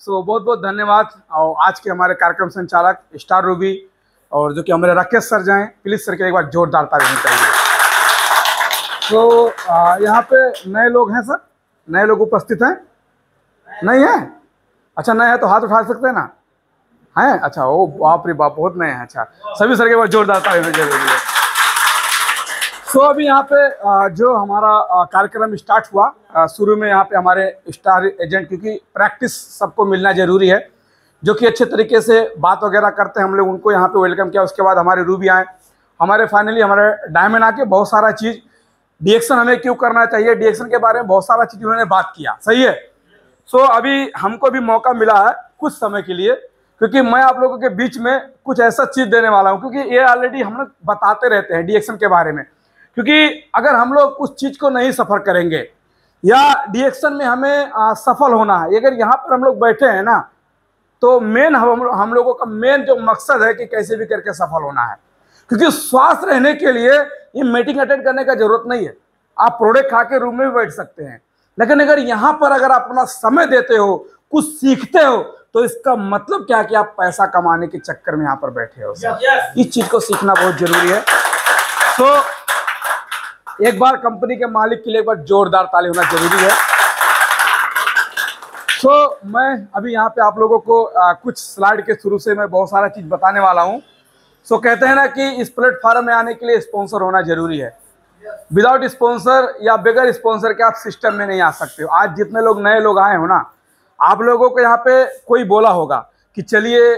बहुत बहुत धन्यवाद। और आज के हमारे कार्यक्रम संचालक स्टार रूबी और जो कि हमारे राकेश सर जाएं, प्लीज सर के एक बार जोरदार ताली होनी चाहिए। तो यहाँ पे नए लोग हैं सर, नए लोग उपस्थित हैं? नहीं है? अच्छा नए हैं तो हाथ उठा सकते हैं ना? हैं? अच्छा, ओ बाप रे बाप, बहुत नए हैं। अच्छा, सभी सर के बाद जोरदार ताली होनी चाहिए। तो अभी यहाँ पे जो हमारा कार्यक्रम स्टार्ट हुआ, शुरू में यहाँ पे हमारे स्टार एजेंट, क्योंकि प्रैक्टिस सबको मिलना जरूरी है, जो कि अच्छे तरीके से बात वगैरह करते हैं, हम लोग उनको यहाँ पे वेलकम किया। उसके बाद हमारे रूबी आए, हमारे फाइनली हमारे डायमंड आके बहुत सारा चीज़ डीएक्शन हमें क्यों करना चाहिए, डीएक्शन के बारे में बहुत सारा चीज़ उन्होंने बात किया। सही है। सो अभी हमको भी मौका मिला है कुछ समय के लिए, क्योंकि मैं आप लोगों के बीच में कुछ ऐसा चीज़ देने वाला हूँ, क्योंकि ये ऑलरेडी हम लोग बताते रहते हैं डीएक्शन के बारे में। क्योंकि अगर हम लोग उस चीज़ को नहीं सफ़र करेंगे या डीएक्शन में हमें सफल होना है, अगर यहाँ पर हम लोग बैठे हैं ना, तो मेन हम लोगों का मेन जो मकसद है कि कैसे भी करके सफल होना है। क्योंकि स्वास्थ्य रहने के लिए ये मीटिंग अटेंड करने का जरूरत नहीं है, आप प्रोडक्ट खा के रूम में भी बैठ सकते हैं। लेकिन अगर यहाँ पर अगर आप अपना समय देते हो, कुछ सीखते हो, तो इसका मतलब क्या कि आप पैसा कमाने के चक्कर में यहाँ पर बैठे हो। इस चीज़ को सीखना बहुत जरूरी है। तो एक बार कंपनी के मालिक के लिए एक बार जोरदार ताली होना जरूरी है। तो मैं अभी यहाँ पे आप लोगों को कुछ स्लाइड के शुरू से मैं बहुत सारा चीज़ बताने वाला हूँ। सो कहते हैं ना कि इस प्लेटफॉर्म में आने के लिए स्पॉन्सर होना जरूरी है। विदाउट स्पॉन्सर या बगैर स्पॉन्सर के आप सिस्टम में नहीं आ सकते हो। आज जितने लोग नए लोग आए हो ना, आप लोगों को यहाँ पे कोई बोला होगा कि चलिए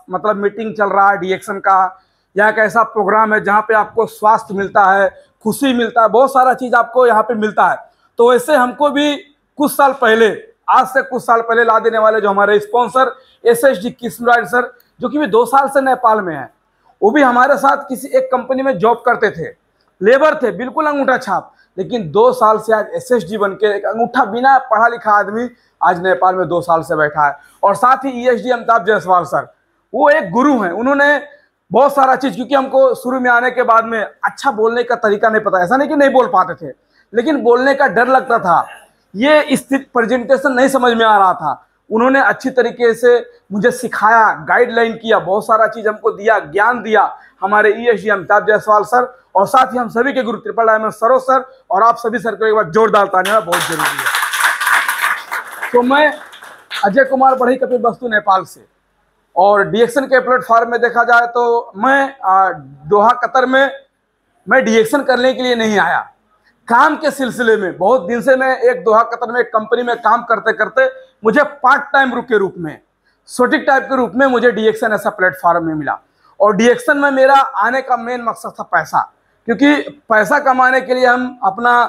मतलब मीटिंग चल रहा है डीएक्शन का, या एक ऐसा प्रोग्राम है जहाँ पे आपको स्वास्थ्य मिलता है, खुशी मिलता है, बहुत सारा चीज़ आपको यहाँ पे मिलता है। तो वैसे हमको भी कुछ साल पहले, आज से कुछ साल पहले ला देने वाले जो हमारे स्पॉन्सर SSD कृष्णराज सर, जो कि भी 2 साल से नेपाल में है, वो भी हमारे साथ किसी एक कंपनी में जॉब करते थे, लेबर थे, बिल्कुल अंगूठा छाप, लेकिन 2 साल से आज SSD बन के एक अंगूठा बिना पढ़ा लिखा आदमी आज नेपाल में 2 साल से बैठा है। और साथ ही ESD अमिताभ जायसवाल सर, वो एक गुरु हैं, उन्होंने बहुत सारा चीज़, क्योंकि हमको शुरू में आने के बाद में अच्छा बोलने का तरीका नहीं पता, ऐसा नहीं कि नहीं बोल पाते थे, लेकिन बोलने का डर लगता था, ये स्थिति प्रेजेंटेशन नहीं समझ में आ रहा था। उन्होंने अच्छी तरीके से मुझे सिखाया, गाइडलाइन किया, बहुत सारा चीज़ हमको दिया, ज्ञान दिया हमारे ESD अमिताभ जायसवाल सर, और साथ ही हम सभी के गुरु ट्रिपल डायमंड सरोज सर, और आप सभी सर को एक बार जोरदार तालियां बहुत जरूरी है। तो मैं अजय कुमार बढ़ई कपिल वस्तु नेपाल से, और डीएक्शन के प्लेटफॉर्म में देखा जाए तो मैं दोहा कतर में मैं डीएक्शन करने के लिए नहीं आया, काम के सिलसिले में बहुत दिन से मैं एक दोहा कतर में एक कंपनी में काम करते करते मुझे पार्ट टाइम के रूप में, सोटिक टाइप के रूप में मुझे डीएक्शन ऐसा प्लेटफॉर्म में मिला। और डीएक्शन में मेरा आने का मेन मकसद था पैसा, क्योंकि पैसा कमाने के लिए हम अपना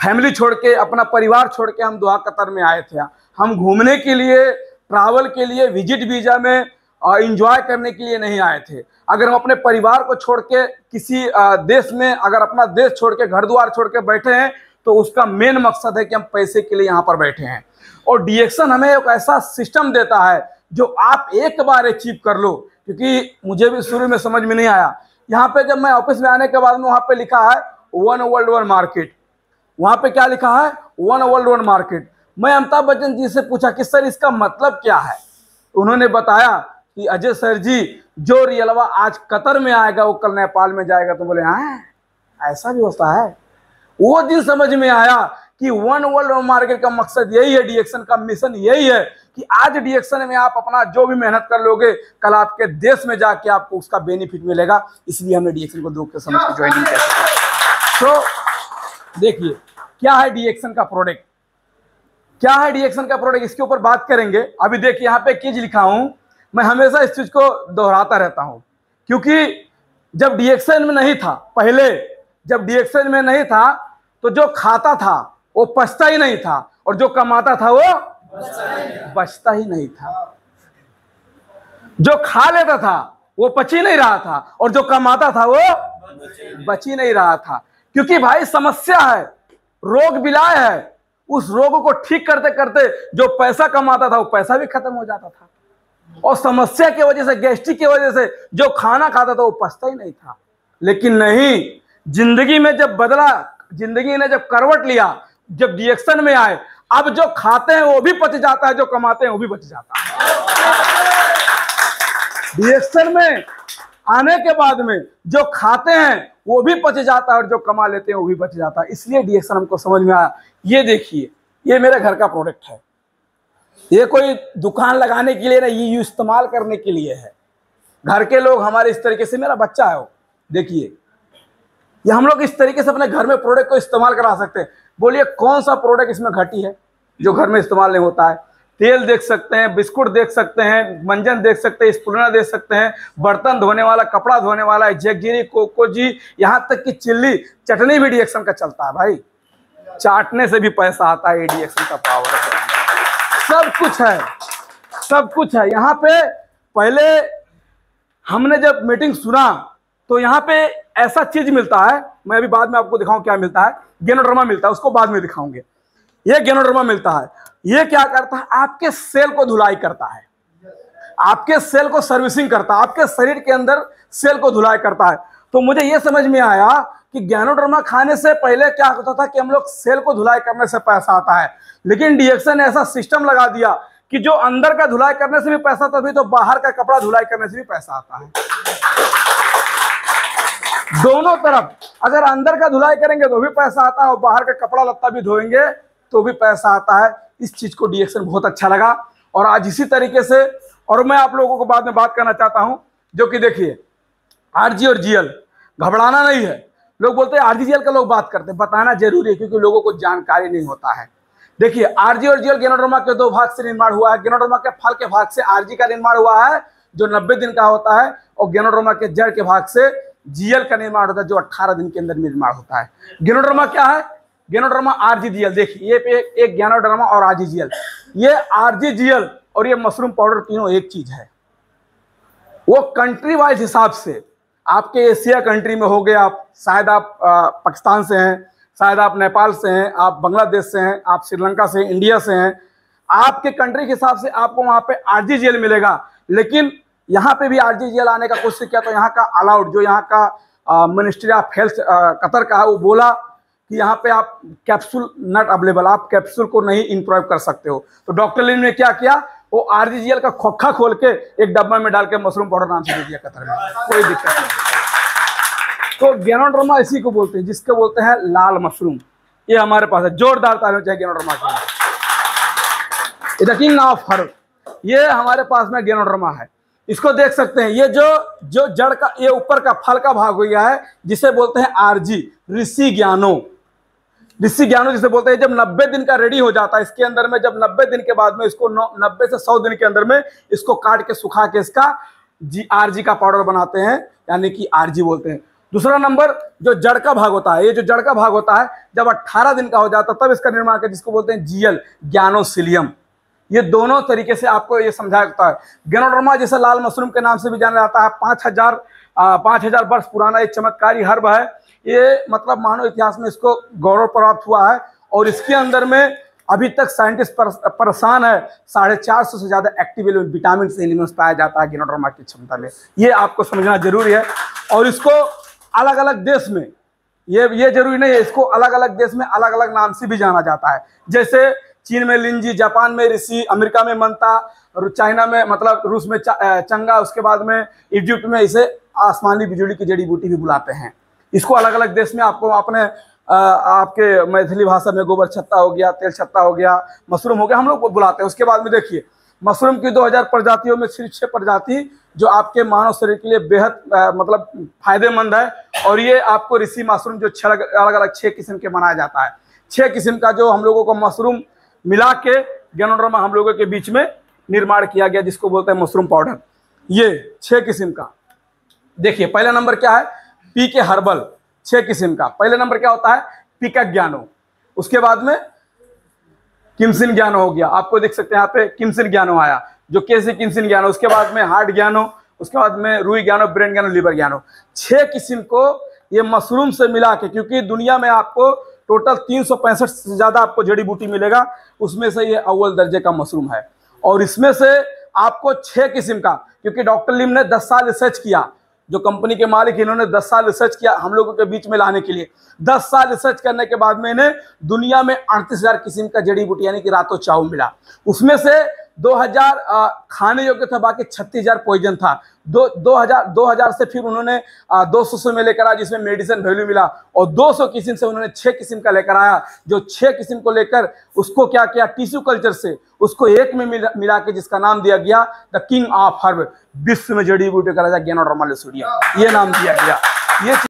फैमिली छोड़ के, अपना परिवार छोड़ के हम दोहा कतर में आए थे। हम घूमने के लिए, ट्रैवल के लिए, विजिट वीजा में एंजॉय करने के लिए नहीं आए थे। अगर हम अपने परिवार को छोड़ के किसी देश में, अगर अपना देश छोड़ के, घर द्वार छोड़ के बैठे हैं, तो उसका मेन मकसद है कि हम पैसे के लिए यहाँ पर बैठे हैं। और डीएक्शन हमें एक ऐसा सिस्टम देता है जो आप एक बार अचीव कर लो, क्योंकि मुझे भी शुरू में समझ में नहीं आया। यहाँ पे जब मैं ऑफिस में आने के बाद में वहाँ पे लिखा है 1 वर्ल्ड 1 मार्केट, वहाँ पे क्या लिखा है 1 वर्ल्ड 1 मार्केट। मैं अमिताभ बच्चन जी से पूछा कि सर इसका मतलब क्या है। उन्होंने बताया कि अजय सर जी, जो रियलवा आज कतर में आएगा वो कल नेपाल में जाएगा। तो बोले हाँ ऐसा भी होता है। वो दिन समझ में आया कि 1 वर्ल्ड 1 मार्केट का मकसद यही है, डीएक्शन का मिशन यही है कि आज डीएक्शन में आप अपना जो भी मेहनत कर लोगे, कल आपके देश में जाके आपको उसका बेनिफिट मिलेगा। इसलिए हमने डीएक्शन को देख के समझ के ज्वाइनिंग किया। तो देखिए क्या है डीएक्शन का प्रोडक्ट, क्या है डीएक्शन का प्रोडक्ट, इसके ऊपर बात करेंगे। अभी देखिए यहाँ पे चीज लिखा हूं, मैं हमेशा इस चीज को दोहराता रहता हूं, क्योंकि जब डीएक्शन में नहीं था, पहले जब डीएक्शन में नहीं था, तो जो खाता था वो पछता ही नहीं था, और जो कमाता था वो बचता ही नहीं था। जो खा लेता था वो पच ही नहीं रहा था, और जो कमाता था वो बच ही नहीं रहा था। क्योंकि भाई समस्या है, रोग बिलाय है, उस रोग को ठीक करते करते जो पैसा कमाता था वो पैसा भी खत्म हो जाता था, और समस्या की वजह से, गैस्ट्रिक की वजह से जो खाना खाता था वो पचता ही नहीं था। लेकिन नहीं, जिंदगी में जब बदला, जिंदगी ने जब करवट लिया, जब डीएक्शन में आए, अब जो खाते हैं वो भी बच जाता है, जो कमाते हैं वो भी बच जाता है। डीएक्शन में आने के बाद में जो खाते हैं वो भी बच जाता है और जो कमा लेते हैं वो भी बच जाता है। इसलिए डीएक्शन हमको समझ में आया। ये देखिए, ये मेरे घर का प्रोडक्ट है, ये कोई दुकान लगाने के लिए नहीं, ये इस्तेमाल करने के लिए है। घर के लोग हमारे इस तरीके से, मेरा बच्चा है वो, देखिए ये हम लोग इस तरीके से अपने घर में प्रोडक्ट को इस्तेमाल करा सकते हैं। बोलिए कौन सा प्रोडक्ट इसमें घटी है जो घर में इस्तेमाल नहीं होता है? तेल देख सकते हैं, बिस्कुट देख सकते हैं, मंजन देख सकते हैं, स्पूना देख सकते हैं, बर्तन धोने वाला, कपड़ा धोने वाला, जगजीरी, कोकोजी, यहाँ तक कि चिल्ली चटनी भी डीएक्शन का चलता है भाई। चाटने से भी पैसा आता है, डीएक्शन का पावर है। सब कुछ है, सब कुछ है यहाँ पे। पहले हमने जब मीटिंग सुना तो यहाँ पे ऐसा चीज मिलता है, मैं अभी बाद में आपको दिखाऊं क्या मिलता है। गैनोडर्मा मिलता है, उसको बाद में दिखाऊंगे। ये गैनोडर्मा मिलता है, ये क्या करता है? आपके सेल को धुलाई करता है, आपके सेल को सर्विसिंग करता है, आपके शरीर के अंदर सेल को धुलाई करता है। तो मुझे ये समझ में आया कि गैनोडर्मा खाने से पहले क्या होता था कि हम लोग सेल को धुलाई करने से पैसा आता है, लेकिन डीएक्शन ने ऐसा सिस्टम लगा दिया कि जो अंदर का धुलाई करने से भी पैसा, तभी तो बाहर का कपड़ा धुलाई करने से भी पैसा आता है। दोनों तरफ, अगर अंदर का धुलाई करेंगे तो भी पैसा आता है और बाहर का कपड़ा लत्ता भी धोएंगे तो भी पैसा आता है। इस चीज को डीएक्शन बहुत अच्छा लगा और आज इसी तरीके से, और मैं आप लोगों को बाद में बात करना चाहता हूं, जो कि देखिए आरजी और जीएल, घबराना नहीं है। लोग बोलते हैं आरजीजीएल का, लोग बात करते हैं, बताना जरूरी है क्योंकि लोगों को जानकारी नहीं होता है। देखिए आरजी और जीएल गैनोडर्मा के दो भाग से निर्माण हुआ है। गैनोडर्मा के फल के भाग से आरजी का निर्माण हुआ है जो 90 दिन का होता है, और गैनोडर्मा के जड़ के भाग से जीएल का निर्माण होता है जो 18 दिन के अंदर निर्माण होता है। गैनोडर्मा क्या है? Ganoderma RGGL. देखिए ये पे एक गैनोडर्मा और आरजीजीएल, ये आरजीजीएल और ये मशरूम पाउडर तीनों एक चीज है। वो कंट्री वाइज हिसाब से आपके एशिया कंट्री में हो गए, आप शायद आप पाकिस्तान से हैं, शायद आप नेपाल से हैं, आप बांग्लादेश से हैं, आप श्रीलंका से, इंडिया से हैं, आपके कंट्री के हिसाब से आपको वहां पे आरजीजीएल मिलेगा। लेकिन यहाँ पे भी आरजीजीएल आने का कोशिश किया तो यहाँ का अलाउड, जो यहाँ का मिनिस्ट्री ऑफ हेल्थ कतर का है, वो बोला कि यहाँ पे आप कैप्सूल नॉट अवेलेबल, आप कैप्सूल को नहीं इंप्रूव कर सकते हो। तो डॉक्टर लिन ने क्या किया, वो आरजीजीएल का खोखा खोल के एक डब्बा में डाल के मशरूम पाउडर नाम से दे दिया कतर में, कोई दिक्कत नहीं। तो गैनोडर्मा इसी को बोलते हैं, जिसके बोलते हैं लाल मशरूम। ये हमारे पास है, जोरदार तालियां चाहिए गैनोडर्मा के लिए। देखिए ना फर्क, ये हमारे पास में गैनोडर्मा है, इसको देख सकते हैं। ये जो जड़ का, ये ऊपर का फल का भाग हो गया है, जिसे बोलते हैं आरजी, ऋषि ज्ञानो, ऋषि ज्ञानो जिसे बोलते हैं। जब 90 दिन का रेडी हो जाता है, इसके अंदर में जब 90 दिन के बाद में इसको 90 से 100 दिन के अंदर में इसको काट के सुखा के इसका आरजी का पाउडर बनाते हैं, यानी कि आरजी बोलते हैं। दूसरा नंबर जो जड़ का भाग होता है, ये जो जड़ का भाग होता है जब 18 दिन का हो जाता है तब इसका निर्माण करते हैं, जिसको बोलते हैं जीएल, ज्ञानोसिलियम। ये दोनों तरीके से आपको ये समझाया जाता है। गैनोडर्मा जिसे लाल मशरूम के नाम से भी जाना जाता है, 5000 वर्ष पुराना एक चमत्कारी हर्ब है। ये मतलब मानव इतिहास में इसको गौरव प्राप्त हुआ है और इसके अंदर में अभी तक साइंटिस्ट परेशान है। 450 से ज्यादा एक्टिव विटामिन एलिमेंट्स पाया जाता है गैनोडर्मा की क्षमता में, ये आपको समझना जरूरी है। और इसको अलग अलग देश में, ये जरूरी नहीं है, इसको अलग अलग देश में अलग अलग नाम से भी जाना जाता है। जैसे चीन में लिंजी, जापान में ऋषि, अमेरिका में मनता, और चाइना में मतलब रूस में चंगा, उसके बाद में इजिप्ट में इसे आसमानी बिजली की जड़ी बूटी भी बुलाते हैं। इसको अलग अलग देश में आपको अपने आपके मैथिली भाषा में गोबर छत्ता हो गया, तेल छत्ता हो गया, मशरूम हो गया, हम लोग बुलाते हैं। उसके बाद में देखिए मशरूम की 2000 प्रजातियों में सिर्फ 6 प्रजाति जो आपके मानव शरीर के लिए बेहद मतलब फायदेमंद है। और ये आपको ऋषि मशरूम जो 6 अलग अलग 6 किस्म के बनाया जाता है। 6 किस्म का जो हम लोगों को मशरूम मिला के गैनोडर्मा हम लोगों के बीच में निर्माण किया गया, जिसको बोलते हैं मशरूम पाउडर। ये 6 किस्म का देखिए, पहला नंबर क्या है, पी के हर्बल, 6 किस्म का। पहले नंबर क्या होता है, पिका ज्ञानो, उसके बाद में किमसिन ज्ञानो हो गया, आपको देख सकते हैं यहाँ पे किमसिन ज्ञानो आया, जो कैसे किमसिन ज्ञानो, उसके बाद में हार्ट ज्ञानो, उसके बाद में रुई ज्ञानो, ब्रेन ज्ञानो, लिवर ज्ञानो। 6 किस्म को ये मशरूम से मिला के, क्योंकि दुनिया में आपको टोटल 365 से ज्यादा आपको जड़ी बूटी मिलेगा, उसमें से ये अव्वल दर्जे का मशरूम है। और इसमें से आपको 6 किस्म का, क्योंकि डॉक्टर लिम ने 10 साल रिसर्च किया जो कंपनी के मालिक, इन्होंने 10 साल रिसर्च किया हम लोगों के बीच में लाने के लिए। 10 साल रिसर्च करने के बाद में इन्हें दुनिया में 38,000 किस्म का जड़ी बूटी यानी कि रातो चाव मिला। उसमें से 2000 खाने योग्य था, बाकी 36,000 पॉइजन था। 2000 से फिर उन्होंने 200 से में लेकर आया जिसमें मेडिसिन वैल्यू मिला, और 200 किस्म से उन्होंने 6 किस्म का लेकर आया, जो 6 किस्म को लेकर उसको क्या किया, टिश्यू कल्चर से उसको एक में मिला के जिसका नाम दिया गया द किंग ऑफ हर्ब, विश्व में जड़ी बूटी का राजा गैनोडर्मा लुसिडियम, ये नाम दिया गया। ये